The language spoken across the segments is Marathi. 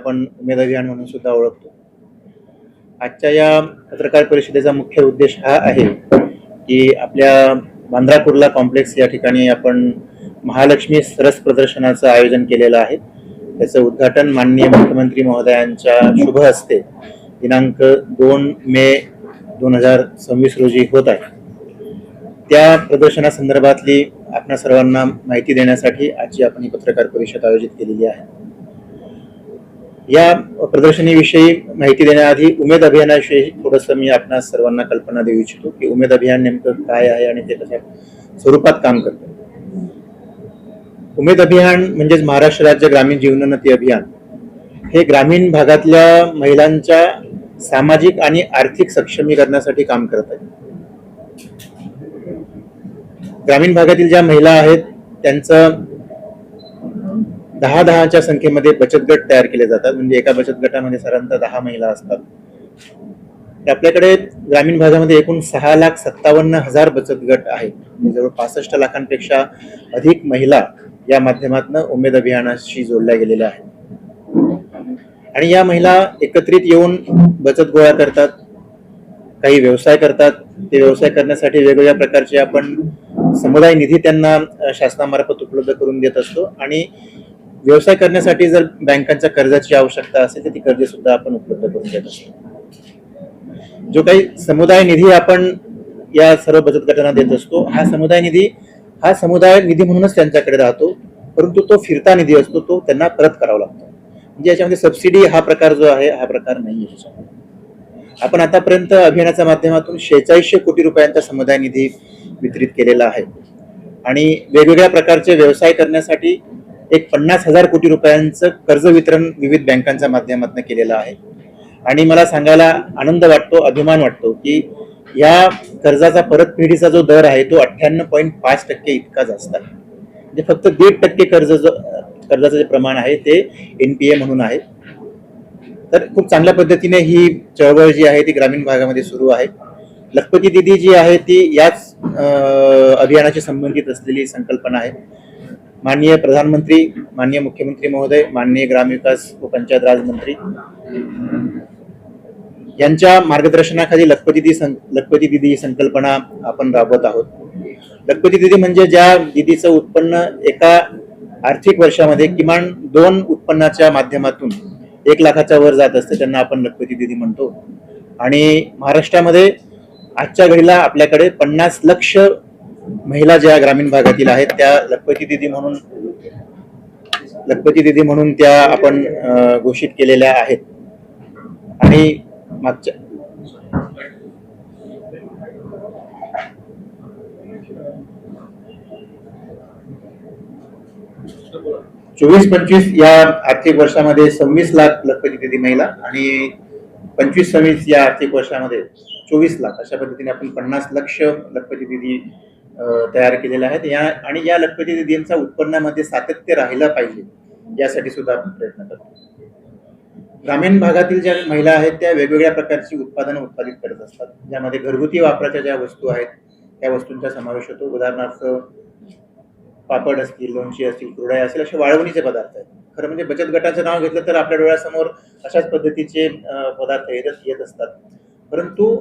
आपण उमेद अभियान म्हणून सुद्धा ओळखतो. आजच्या या पत्रकार परिषदेचा मुख्य उद्देश हा आहे की आपल्या बांद्रा कुर्ला कॉम्प्लेक्स या ठिकाणी आपण महालक्ष्मी सरस प्रदर्शनाचं आयोजन केलेलं आहे. त्याचं उद्घाटन माननीय मुख्यमंत्री महोदयांच्या शुभ हस्ते दिनांक 2 मे 2026 रोजी होत आहे. त्या प्रदर्शनासंदर्भातली आपल्या सर्वांना माहिती देण्यासाठी आजची आपण ही पत्रकार परिषद आयोजित केलेली आहे. या प्रदर्शनीविषयी माहिती देण्याआधी उमेद अभियानाविषयी थोडंसं मी आपल्या सर्वांना कल्पना देऊ इच्छितो की उमेद अभियान नेमकं काय आहे आणि ते कशा स्वरूपात काम करतं. उमेद अभियान म्हणजेच महाराष्ट्र राज्य ग्रामीण जीवनोन्नती अभियान हे ग्रामीण भागातल्या महिलांच्या सामाजिक आणि आर्थिक सक्षमीकरणासाठी काम करत आहे. ग्रामीण भागातील ज्या महिला आहेत त्यांचं 10-10च्या संख्येमध्ये बचत गट तयार केले जातात. म्हणजे एका बचत गटामध्ये साधारणतः 10 महिला असतात. आपल्याकडे ग्रामीण भागामध्ये एकूण 6,57,000 बचत गट आहेत. जवळ 65 लाखांपेक्षा अधिक महिला या माध्यमातून उमेद अभियानाशी जोडल्या गेलेल्या आहेत. आणि या महिला एकत्रित येऊन बचत गोळा करतात, काही व्यवसाय करतात. ते व्यवसाय करण्यासाठी वेगवेगळ्या प्रकारचे आपण समुदाय निधी त्यांना शासनामार्फत उपलब्ध करून देत असतो. आणि व्यवसाय करण्यासाठी जर बँकांच्या कर्जाची आवश्यकता असेल तर ती कर्ज सुद्धा आपण उपलब्ध करून देत असतो. जो काही समुदाय निधी आपण या सर्व बचत गटांना देत असतो, हा समुदाय निधी म्हणूनच त्यांच्याकडे राहतो, परंतु तो फिरता निधी असतो, तो त्यांना परत करावा लागतो. म्हणजे याच्यामध्ये सबसिडी हा प्रकार जो आहे हा प्रकार नाही आहे. आपण आतापर्यंत अभियानाच्या माध्यमातून 4600 कोटी रुपयांचा समुदाय निधी वितरित केलेला आहे. आणि वेगवेगळ्या प्रकारचे व्यवसाय करण्यासाठी एक 50,000 कोटी रुपयांचं कर्ज वितरण विविध बँकांच्या माध्यमातून केलेलं आहे. आणि मला सांगायला आनंद वाटतो, अभिमान वाटतो की या कर्जाचा परतफेडीचा जो दर आहे तो 98.5% इतका जास्त आहे. म्हणजे फक्त 1.5% कर्जाचं जे प्रमाण आहे ते NPA म्हणून आहे. तर खूप चांगल्या पद्धतीने ही चळवळ जी आहे ती ग्रामीण भागामध्ये सुरू आहे. लखपती दीदी जी आहे ती याच अभियानाशी संबंधित असलेली संकल्पना आहे. माननीय प्रधानमंत्री, माननीय मुख्यमंत्री महोदय, माननीय ग्रामविकास व पंचायत राज मंत्री यांच्या मार्गदर्शनाखाली लखपती दीदी ही संकल्पना आपण राबवत आहोत. लखपती दीदी म्हणजे ज्या दीदीचं उत्पन्न एका आर्थिक वर्षामध्ये किमान 2 उत्पन्नाच्या माध्यमातून 1 लाखाच्या वर जात असते, त्यांना आपण लखपती दीदी म्हणतो. आणि महाराष्ट्रामध्ये आजच्या घडीला आपल्याकडे 50 लक्ष महिला ज्या ग्रामीण भागातील आहेत त्या लखपती दीदी म्हणून त्या आपण घोषित केलेल्या आहेत. आणि मागच्या 24-25 या आर्थिक वर्षामध्ये 26 लाख लखपती दीदी महिला आणि 25-26 या आर्थिक वर्षामध्ये 24 लाख अशा पद्धतीने आपण 50 लक्ष लखपती दीदी तयार केलेल्या आहेत. आणि या लखपती दीदींच्या उत्पन्नामध्ये सातत्य राहिलं पाहिजे यासाठी सुद्धा आपण प्रयत्न करतो. ग्रामीण भागातील ज्या महिला आहेत त्या वेगवेगळ्या प्रकारची उत्पादनं उत्पादित करत असतात, ज्यामध्ये घरगुती वापराच्या ज्या वस्तू आहेत त्या वस्तूंचा समावेश होतो. उदाहरणार्थ पापड असतील, लोणची असतील, कुरडया असेल असे वाळवणीचे पदार्थ आहेत. खरं म्हणजे बचत गटाचं नाव घेतलं तर आपल्या डोळ्यासमोर अशाच पद्धतीचे पदार्थ येत असतात. परंतु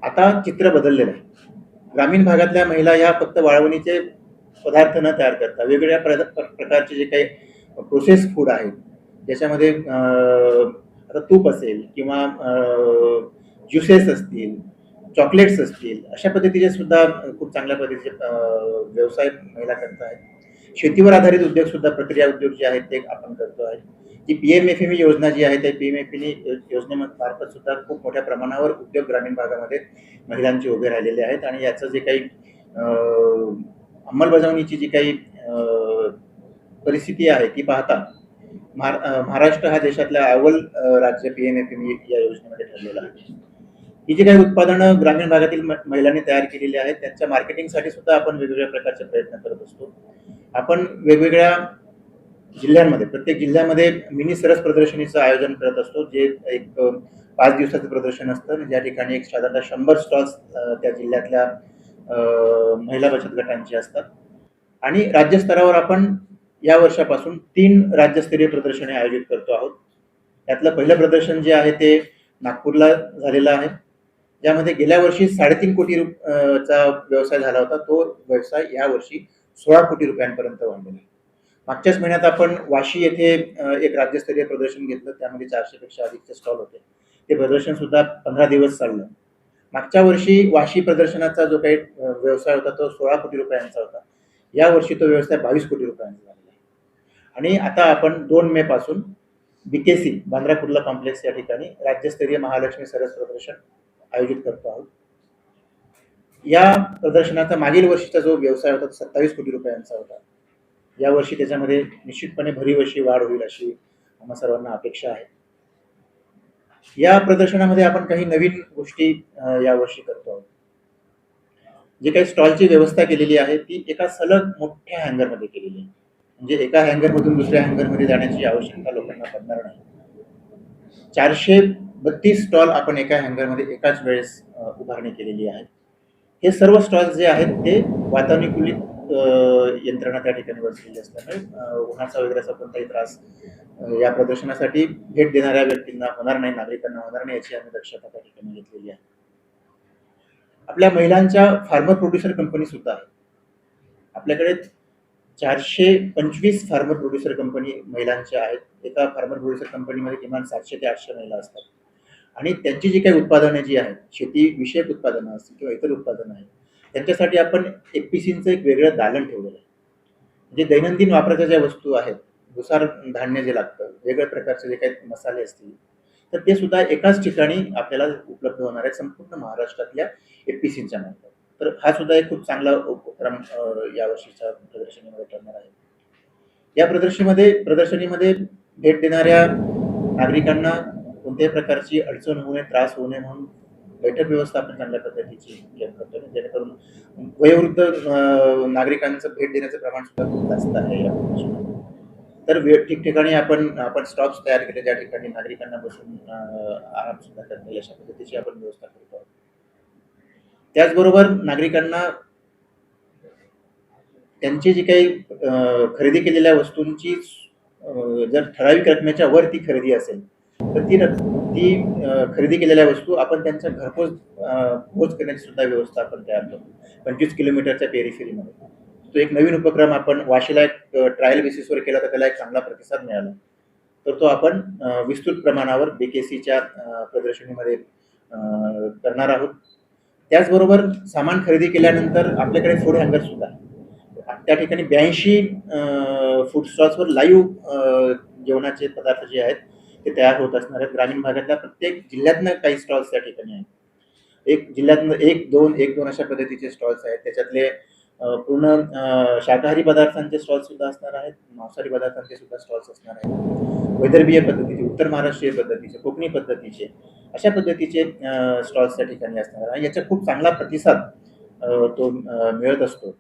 आता चित्र बदललेलं आहे. ग्रामीण भागातल्या महिला ह्या फक्त वाळवणीचे पदार्थ न तयार करता वेगवेगळ्या प्रकारचे जे काही प्रोसेस फूड आहेत, ज्याच्यामध्ये आता तूप असेल किंवा ज्युसेस असतील, चॉकलेट्स असतील, अशा पद्धतीचे सुद्धा खूप चांगल्या पद्धतीचे व्यवसाय महिला करत आहेत. शेतीवर आधारित उद्योग सुद्धा, प्रक्रिया उद्योग जे आहेत ते आपण करतो आहे. जी PMFME योजना जी आहे त्या PMFME योजनेमार्फत सुद्धा खूप मोठ्या प्रमाणावर उद्योग ग्रामीण भागामध्ये महिलांचे उभे राहिलेले आहेत. आणि याचं जे काही अंमलबजावणीची जी काही परिस्थिती आहे ती पाहता महाराष्ट्र हा देशातल्या अव्वल राज्य PMFME या योजनेमध्ये ठरलेला आहे. ही जी काही उत्पादनं ग्रामीण भागातील महिलांनी तयार केलेली आहेत त्यांच्या मार्केटिंगसाठी सुद्धा आपण वेगवेगळ्या प्रकारचे प्रयत्न करत असतो. आपण वेगवेगळ्या जिल्ह्यांमध्ये, प्रत्येक जिल्ह्यामध्ये मिनी सरस प्रदर्शनीचं आयोजन करत असतो, जे एक 5 दिवसाचं प्रदर्शन असतं, ज्या ठिकाणी एक साधारणतः 100 स्टॉल्स त्या जिल्ह्यातल्या महिला बचत गटांचे असतात. आणि राज्यस्तरावर आपण या वर्षापासून 3 राज्यस्तरीय प्रदर्शने आयोजित करतो आहोत. त्यातलं पहिलं प्रदर्शन जे आहे ते नागपूरला झालेलं आहे, ज्यामध्ये गेल्या वर्षी 3.5 कोटी चा व्यवसाय झाला होता. तो व्यवसाय यावर्षी 16 कोटी रुपयांपर्यंत वाढलेला आहे. मागच्याच महिन्यात आपण वाशी येथे एक राज्यस्तरीय प्रदर्शन घेतलं, त्यामध्ये 400 पेक्षा अधिकचे स्टॉल होते. ते प्रदर्शन सुद्धा 15 दिवस चाललं. मागच्या वर्षी वाशी प्रदर्शनाचा जो काही व्यवसाय होता तो 16 कोटी रुपयांचा होता. या वर्षी तो व्यवसाय 22 कोटी रुपयांचा झालेला आहे. आणि आता आपण 2 मे पासून बीकेसी बांद्रा कुर्ला कॉम्प्लेक्स या ठिकाणी राज्यस्तरीय महालक्ष्मी सरस प्रदर्शन आयोजित करतो आहोत. या प्रदर्शनाचा मागील वर्षीचा जो व्यवसाय होता तो 27 कोटी रुपयांचा होता. यावर्षी त्याच्यामध्ये निश्चितपणे भरीव अशी वाढ होईल अशी आम्हा सर्वांना अपेक्षा आहे. या प्रदर्शनामध्ये आपण काही नवीन गोष्टी यावर्षी करतो आहोत. जे काही स्टॉलची व्यवस्था केलेली आहे ती एका सलग मोठ्या हँगरमध्ये केलेली आहे, म्हणजे एका हँगरमधून दुसऱ्या हँगरमध्ये जाण्याची आवश्यकता लोकांना पडणार नाही. 432 स्टॉल आपण एका हँगरमध्ये एकाच वेळेस उभारणी केलेली आहे. हे सर्व स्टॉल्स जे आहेत ते वातानुकूलित यंत्रणा त्या ठिकाणी बसलेली असल्यामुळे उन्हाचा वगैरे असा कोणताही त्रास या प्रदर्शनासाठी भेट देणाऱ्या व्यक्तींना होणार नाही, नागरिकांना होणार नाही याची आम्ही दक्षता त्या ठिकाणी घेतलेली आहे. आपल्या महिलांच्या फार्मर प्रोड्युसर कंपनी सुद्धा आहे. आपल्याकडे 425 फार्मर प्रोड्युसर कंपनी महिलांच्या आहेत. एका फार्मर प्रोड्युसर कंपनीमध्ये किमान 700 ते 800 महिला असतात आणि त्यांची जी काही उत्पादनं जी आहेत, शेती विषयक उत्पादनं असतील किंवा इतर उत्पादनं आहेत, त्यांच्यासाठी आपण एफपीसीचं एक वेगळं दालन ठेवलेलं आहे. म्हणजे दैनंदिन वापराच्या ज्या वस्तू आहेत, भुसार धान्य जे लागतं, वेगवेगळ्या प्रकारचे जे काही मसाले असतील, तर ते सुद्धा एकाच ठिकाणी आपल्याला उपलब्ध होणार आहेत संपूर्ण महाराष्ट्रातल्या एफपीसीच्या मार्फत. तर हा सुद्धा एक खूप चांगला उपक्रम यावर्षीच्या प्रदर्शनीमध्ये ठरणार आहे. या प्रदर्शनीमध्ये भेट देणाऱ्या नागरिकांना कोणत्याही प्रकारची अडचण होऊ नये, त्रास होऊ नये म्हणून बैठक व्यवस्था आपण चांगल्या पद्धतीची करतो, जेणेकरून वयोवृद्ध नागरिकांचं भेट देण्याचं प्रमाण सुद्धा खूप जास्त आहे या प्रदर्शनात. तर ठिकठिकाणी आपण स्टॉप्स तयार केले, ज्या ठिकाणी नागरिकांना बसून आराम सुद्धा करता येईल अशा पद्धतीची आपण व्यवस्था करतो आहोत. त्याचबरोबर नागरिकांना त्यांची जी काही खरेदी केलेल्या वस्तूंची जर ठराविक रकमेच्या वर ती खरेदी असेल तर ती खरेदी केलेल्या वस्तू आपण त्यांच्या घरपोच पोच करण्याची सुद्धा व्यवस्था आपण तयार करतो 25 किलोमीटरच्या पेरिफेरीमध्ये. तो एक नवीन उपक्रम आपण वाशीला एक ट्रायल बेसिसवर केला तर त्याला एक चांगला प्रतिसाद मिळाला. तर तो आपण विस्तृत प्रमाणावर बीकेसीच्या प्रदर्शनीमध्ये करणार आहोत. त्याचबरोबर सामान खरेदी केल्यानंतर आपल्याकडे फूड हँगर सुद्धा आहे. त्या ठिकाणी 82 फूड स्टॉल्सवर लाईव्ह जेवणाचे पदार्थ जे आहेत ते तयार होत असणार आहेत. ग्रामीण भागातल्या प्रत्येक जिल्ह्यातनं काही स्टॉल्स त्या ठिकाणी आहेत. एक जिल्ह्यातनं एक दोन अशा पद्धतीचे स्टॉल्स आहेत. त्याच्यातले पूर्ण शाकाहारी पदार्थांचे स्टॉल्स सुद्धा असणार आहेत, मांसाहारी पदार्थांचे सुद्धा स्टॉल्स असणार आहेत. वैदर्भीय पद्धतीचे, उत्तर महाराष्ट्रीय पद्धतीचे, कोकणी पद्धतीचे अशा पद्धतीचे स्टॉल्स त्या ठिकाणी असणार आहे. याचा खूप चांगला प्रतिसाद तो मिळत असतो.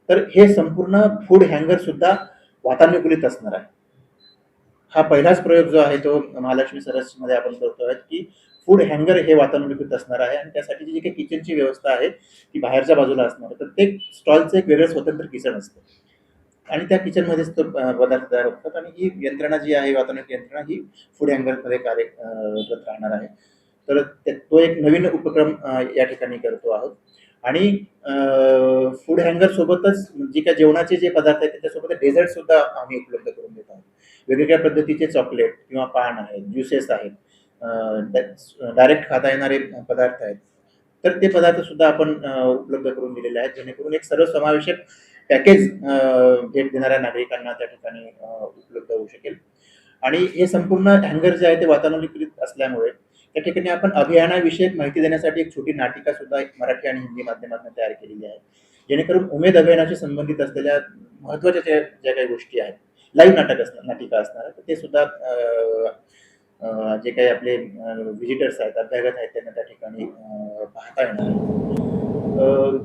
तर हे संपूर्ण फूड हँगर सुद्धा वातानुकूलित असणार आहे. हा पहिलाच प्रयोग जो आहे तो महालक्ष्मी सरसमध्ये आपण करतोय की फूड हँगर हे वातानुकूलित असणार आहे आणि त्यासाठी जी काही किचनची व्यवस्था आहे ती बाहेरच्या बाजूला असणार आहे. प्रत्येक स्टॉलचं एक वेगळं स्वतंत्र किचन असतं आणि त्या किचनमध्येच तो पदार्थ तयार होतात आणि ही यंत्रणा जी आहे वातानुकूलित यंत्रणा ही फूड हँगरमध्ये कार्यरत राहणार आहे. तर तो एक नवीन उपक्रम या ठिकाणी करतो आहोत. आणि फूड हँगर सोबतच जी काय जेवणाचे जे पदार्थ आहेत त्याच्यासोबत डेझर्ट सुद्धा आम्ही उपलब्ध करून देत आहोत. वेगवेगळ्या पद्धतीचे चॉकलेट किंवा पान आहेत, ज्युसेस आहेत, डायरेक्ट खाता येणारे पदार्थ आहेत. तर ते पदार्थ सुद्धा आपण उपलब्ध करून दिलेले आहेत, जेणेकरून एक सर्वसमावेशक पॅकेज भेट देणाऱ्या नागरिकांना त्या ठिकाणी उपलब्ध होऊ शकेल. आणि हे संपूर्ण हँगर जे आहे ते वातानुकूलित असल्यामुळे त्या ठिकाणी आपण अभियानाविषयक माहिती देण्यासाठी एक छोटी नाटिका सुद्धा एक मराठी आणि हिंदी माध्यमातून तयार केलेली आहे, जेणेकरून उमेद अभियानाशी संबंधित असलेल्या महत्त्वाच्या ज्या काही गोष्टी आहेत, लाईव्ह नाटिका असणार आहे, ते सुद्धा जे काही आपले व्हिजिटर्स आहेत, अभ्यागत आहेत त्यांना त्या ठिकाणी पाहता येणार आहे.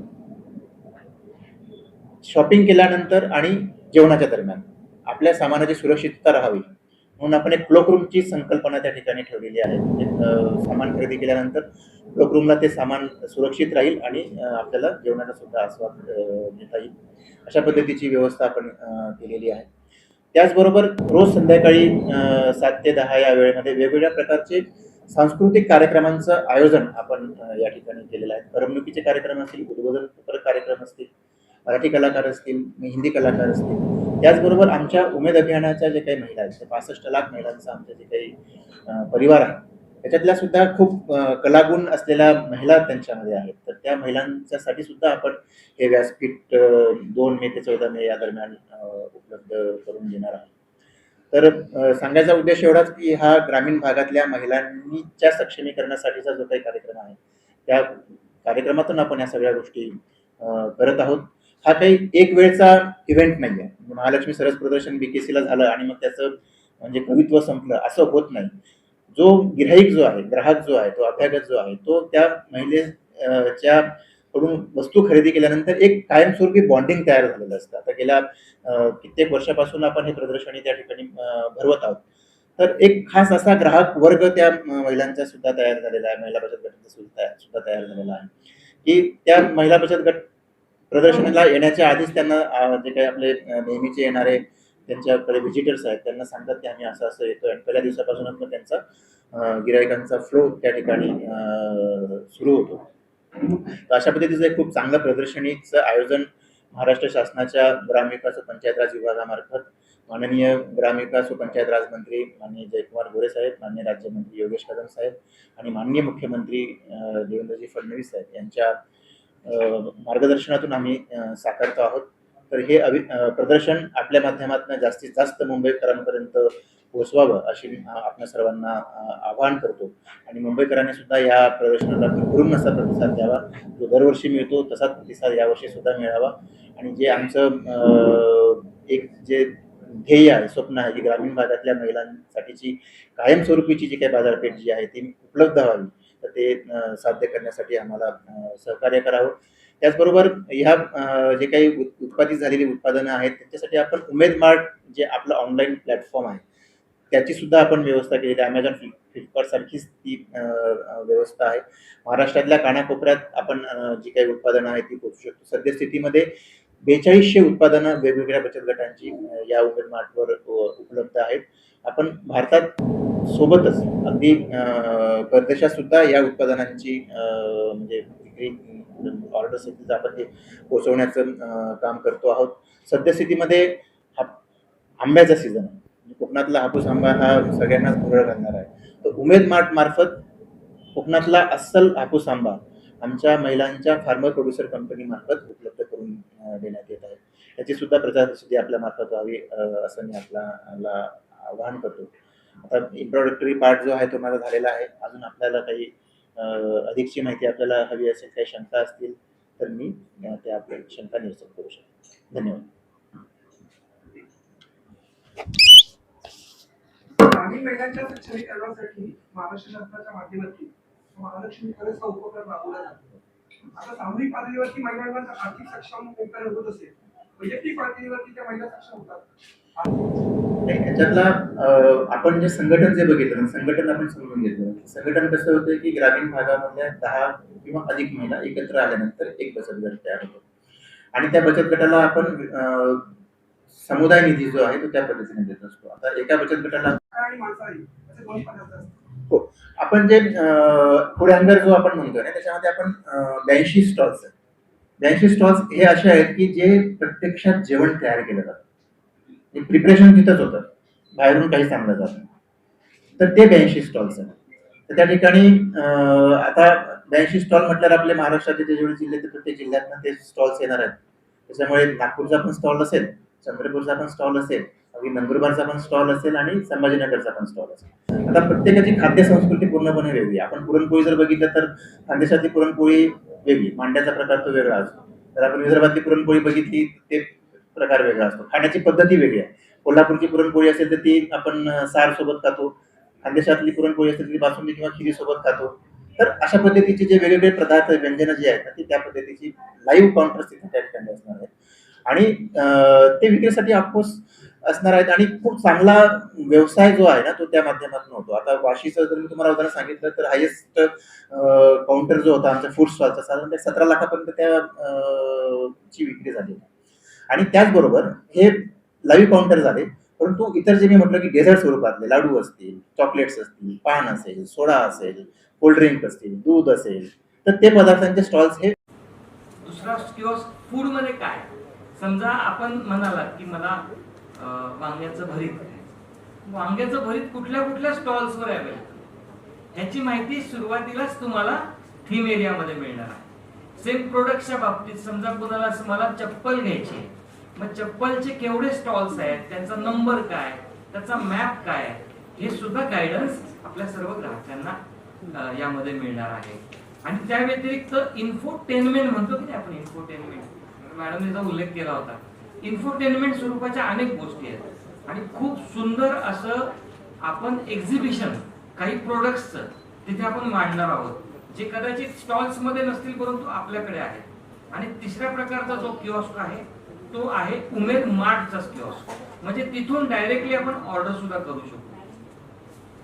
शॉपिंग केल्यानंतर आणि जेवणाच्या दरम्यान आपल्या सामानाची सुरक्षितता राहावी म्हणून आपण एक क्लोकरूमची संकल्पना त्या ठिकाणी ठेवलेली आहे. सामान खरेदी केल्यानंतर क्लोकरूमला ते सामान सुरक्षित राहील आणि आपल्याला जेवणाचा सुद्धा आस्वाद घेता येईल अशा पद्धतीची व्यवस्था आपण केलेली आहे. त्याचबरोबर रोज संध्याकाळी 7 ते 10 या वेळेमध्ये वेगवेगळ्या प्रकारचे सांस्कृतिक कार्यक्रमांचं आयोजन आपण या ठिकाणी केलेलं आहे. करमणुकीचे कार्यक्रम असतील, उद्बोधनपर कार्यक्रम असतील, मराठी कलाकार असतील, हिंदी कलाकार असतील. त्याचबरोबर आमच्या उमेद अभियानाच्या जे काही महिला आहेत, 65 लाख महिलांचा आमचे जे काही परिवार आहे, त्याच्यातल्या सुद्धा खूप कलागुण असलेल्या महिला त्यांच्यामध्ये आहेत. तर त्या महिलांच्यासाठी सुद्धा आपण हे व्यासपीठ 2 मे ते 14 मे या दरम्यान उपलब्ध करून देणार आहोत. तर सांगायचा उद्देश एवढाच की हा ग्रामीण भागातल्या महिलांच्या सक्षमीकरणासाठीचा जो काही कार्यक्रम आहे, त्या कार्यक्रमातून आपण या सगळ्या गोष्टी करत आहोत. हा काही एक वेळचा इव्हेंट नाही आहे. महालक्ष्मी सरस प्रदर्शन BKC ला झालं आणि मग त्याचं म्हणजे कवित्व संपलं असं होत नाही. जो गिऱ्हाईक जो आहे, ग्राहक जो आहे, तो अभ्यागत जो आहे, तो त्या महिलेच्या कडून वस्तू खरेदी केल्यानंतर एक कायमस्वरूपी बॉन्डिंग तयार झालेलं असतं. आता गेल्या कित्येक वर्षापासून आपण हे प्रदर्शनी त्या ठिकाणी भरवत आहोत. तर एक खास असा ग्राहक वर्ग त्या महिलांचा सुद्धा तयार झालेला आहे, महिला बचत गटाचा सुद्धा तयार झालेला आहे, की त्या महिला बचत गट प्रदर्शनाला येण्याच्या आधीच त्यांना जे काही आपले नेहमीचे येणारे त्यांच्याकडे व्हिजिटर्स आहेत त्यांना सांगतात की आम्ही असं असं येतोय आणि पहिल्या दिवसापासूनच मग त्यांचा गिरायकांचा फ्लो त्या ठिकाणी सुरू होतो. तर अशा पद्धतीचं एक खूप चांगलं प्रदर्शनीचं आयोजन महाराष्ट्र शासनाच्या ग्रामविकास व पंचायत राज विभागामार्फत माननीय ग्रामविकास व पंचायत राज मंत्री माननीय जयकुमार गोरे साहेब, माननीय राज्यमंत्री योगेश कदम साहेब आणि माननीय मुख्यमंत्री देवेंद्रजी फडणवीस साहेब यांच्या मार्गदर्शनातून आम्ही साकारतो आहोत. तर हे प्रदर्शन आपल्या माध्यमातून जास्तीत जास्त मुंबईकरांपर्यंत पोहोचवावं अशी आपल्या सर्वांना आवाहन करतो आणि मुंबईकरांनी सुद्धा या प्रदर्शनाला भरभरून असा प्रतिसाद द्यावा. जो दरवर्षी मिळतो तसाच प्रतिसाद यावर्षी सुद्धा मिळावा आणि जे आमचं एक जे ध्येय आहे, स्वप्न आहे की ग्रामीण भागातल्या महिलांसाठीची कायमस्वरूपीची जी काही बाजारपेठ जी आहे ती उपलब्ध व्हावी, तर ते साध्य करण्यासाठी आम्हाला सहकार्य करावं. त्याचबरोबर ह्या जे काही उत्पादित झालेली उत्पादनं आहेत त्याच्यासाठी आपण उमेद मार्ट जे आपलं ऑनलाईन प्लॅटफॉर्म आहे त्याची सुद्धा आपण व्यवस्था केलेली आहे. Amazon, फ्लिपकार्ट सारखीच ती व्यवस्था आहे. महाराष्ट्रातल्या कानाकोपऱ्यात आपण जी काही उत्पादनं आहेत ती पोहोचू शकतो. सद्यस्थितीमध्ये 4200 उत्पादनं वेगवेगळ्या बचत गटांची या उमेद मार्टवर उपलब्ध आहेत. आपण भारतात सोबतच अगदी परदेशात सुद्धा या उत्पादनांची म्हणजे विक्री ऑर्डर्स आपण ते पोहोचवण्याचं काम करतो आहोत. सद्यस्थितीमध्ये आंब्याचा सीझन आहे. कोकणातला हापूस आंबा हा सगळ्यांनाच भुरळ घालणार आहे. तर उमेद मार्ट मार्फत कोकणातला अस्सल हापूस आंबा आमच्या महिलांच्या फार्मर प्रोड्युसर कंपनी मार्फत उपलब्ध करून देण्यात येत आहे. याची सुद्धा प्रचार प्रसिद्धी आपल्या मार्फत व्हावी असं मी आपल्याला आवाहन करतो. आता इंट्रोडक्टरी पार्ट जो आहे तो माझा झालेला आहे. अजून आपल्याला काही अधिकची माहिती आपल्याला हवी असेल, काही शंका असतील तर मी त्या आपल्या शंका निरसन करू शकतो. धन्यवाद. ग्रामीण महिलांच्या सक्षमीकरणासाठी महाराष्ट्र शासनाच्या माध्यमातून महालक्ष्मी सरस हा उपक्रम राबवला जातो. आता सामूहिक पातळीवरती महिलांना आर्थिक सक्षमीकरण होत असेल, वैयक्तिक पातळीवरती त्या महिला सक्षम होतात. याच्यातला आपण जे संघटन जे बघितलं, संघटन आपण समजून घेतलं. संघटन कसं होतं की ग्रामीण भागामधल्या 10 किंवा अधिक महिला एकत्र आल्यानंतर एक बचत गट तयार होतो आणि त्या बचत गटाला आपण समुदाय निधी जो आहे तो त्या पद्धतीने देत असतो. आता एका बचत गटाला हो, आपण जे फूड हँगर जो आपण म्हणतोय ना त्याच्यामध्ये आपण 82 स्टॉल्स आहेत. 82 स्टॉल्स हे असे आहेत की जे प्रत्यक्षात जेवण तयार केलं जातं. प्रिपरेशन तिथंच होतं, बाहेरून काहीच आणलं जात नाही. तर ते 82 स्टॉल्स आहेत. तर त्या ठिकाणी आता 82 स्टॉल म्हटल्यावर आपल्या महाराष्ट्राचे जे जेवढे जिल्हे आहेत प्रत्येक जिल्ह्यातनं ते स्टॉल्स येणार आहेत. त्याच्यामुळे नागपूरचा पण स्टॉल असेल, चंद्रपूरचा पण स्टॉल असेल, अगदी नंदुरबारचा पण स्टॉल असेल आणि संभाजीनगरचा पण स्टॉल असेल. आता प्रत्येकाची खाद्य संस्कृती पूर्णपणे वेगळी. आपण पुरणपोळी जर बघितलं तर खानदेशातली पुरणपोळी वेगळी, मांड्याचा प्रकार तो वेगळा असतो. जर आपण विदर्भातली पुरणपोळी बघितली ते प्रकार वेगळा असतो. खाण्याची पद्धती वेगळी आहे. कोल्हापूरची पुरणपोळी असेल तर ती आपण सार सोबत खातो, खानदेशातली पुरणपोळी असेल ती बासुंदी किंवा खिरी सोबत खातो. तर अशा पद्धतीचे जे वेगवेगळे पदार्थ व्यंजन जे आहेत ती त्या पद्धतीची लाईव्ह काउंटर्स तिथे त्या ठिकाणी असणार आहेत आणि ते विक्रीसाठी ऑफकोर्स असणार आहेत आणि खूप चांगला व्यवसाय जो आहे ना तो त्या माध्यमातून होतो. आता वाशीचं जर मी तुम्हाला उदाहरण सांगितलं तर हायेस्ट काउंटर जो होता आमच्या फूड स्टॉलचा साधारण 17 लाखापर्यंत त्या ची विक्री झाली आणि त्याचबरोबर हे लाईव्ह काउंटर झाले. परंतु इतर जे मी म्हटलं की डेझर्ट स्वरूपातले लाडू असतील, चॉकलेट्स असतील, पान असेल, सोडा असेल, कोल्ड्रिंक असतील, दूध असेल, तर ते पदार्थांचे स्टॉल्स हे दुसरा किओस्क फूड मध्ये काय, समजा आपण म्हणालात की मला वांग्याचं भरीत खायचं. वांग्याचं भरीत कुठल्या कुठल्या स्टॉल्स वर अवेलेबल ह्याची माहिती सुरुवातीलाच तुम्हाला थीम एरियामध्ये मिळणार आहे. सेम प्रोडक्टच्या बाबतीत समजा कोणाला मला चप्पल घ्यायची आहे, मग चप्पलचे केवढे स्टॉल्स आहेत, त्यांचा नंबर काय, त्याचा मॅप काय आहे, हे सुद्धा गायडन्स आपल्या सर्व ग्राहकांना यामध्ये मिळणार आहे. आणि त्या व्यतिरिक्त इन्फोटेनमेंट म्हणतो की नाही आपण, इन्फोटेनमेंट मॅडमने जो उल्लेख केला होता, इन्फोटेनमेंट स्वरूपाच्या अनेक गोष्टी आहेत आणि खूप सुंदर असं आपण एक्झिबिशन काही प्रोडक्ट्सचं तिथे आपण मांडणार आहोत, जे कदाचित स्टॉल्स मध्ये नसतील परंतु आपल्याकडे आहेत. आणि तिसऱ्या प्रकारचा जो किओस्क आहे तो आहे उमेद मार्टचा किओस्क, म्हणजे तिथून डायरेक्टली आपण ऑर्डर सुद्धा करू शकतो.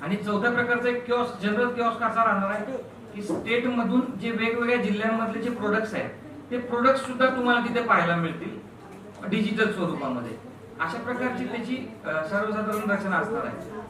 आणि चौथ्या प्रकारचा एक किओस्क, जनरल किओस्क असा राहणार आहे की स्टेट मधून जे वेगवेगळ्या जिल्ह्यांमधले जे प्रोडक्ट्स आहेत ते प्रोडक्ट्स सुद्धा तुम्हाला तिथे पाहायला मिळतील डिजिटल स्वरूपामध्ये. अशा प्रकारची त्याची सर्वसाधारण रचना असणार आहे.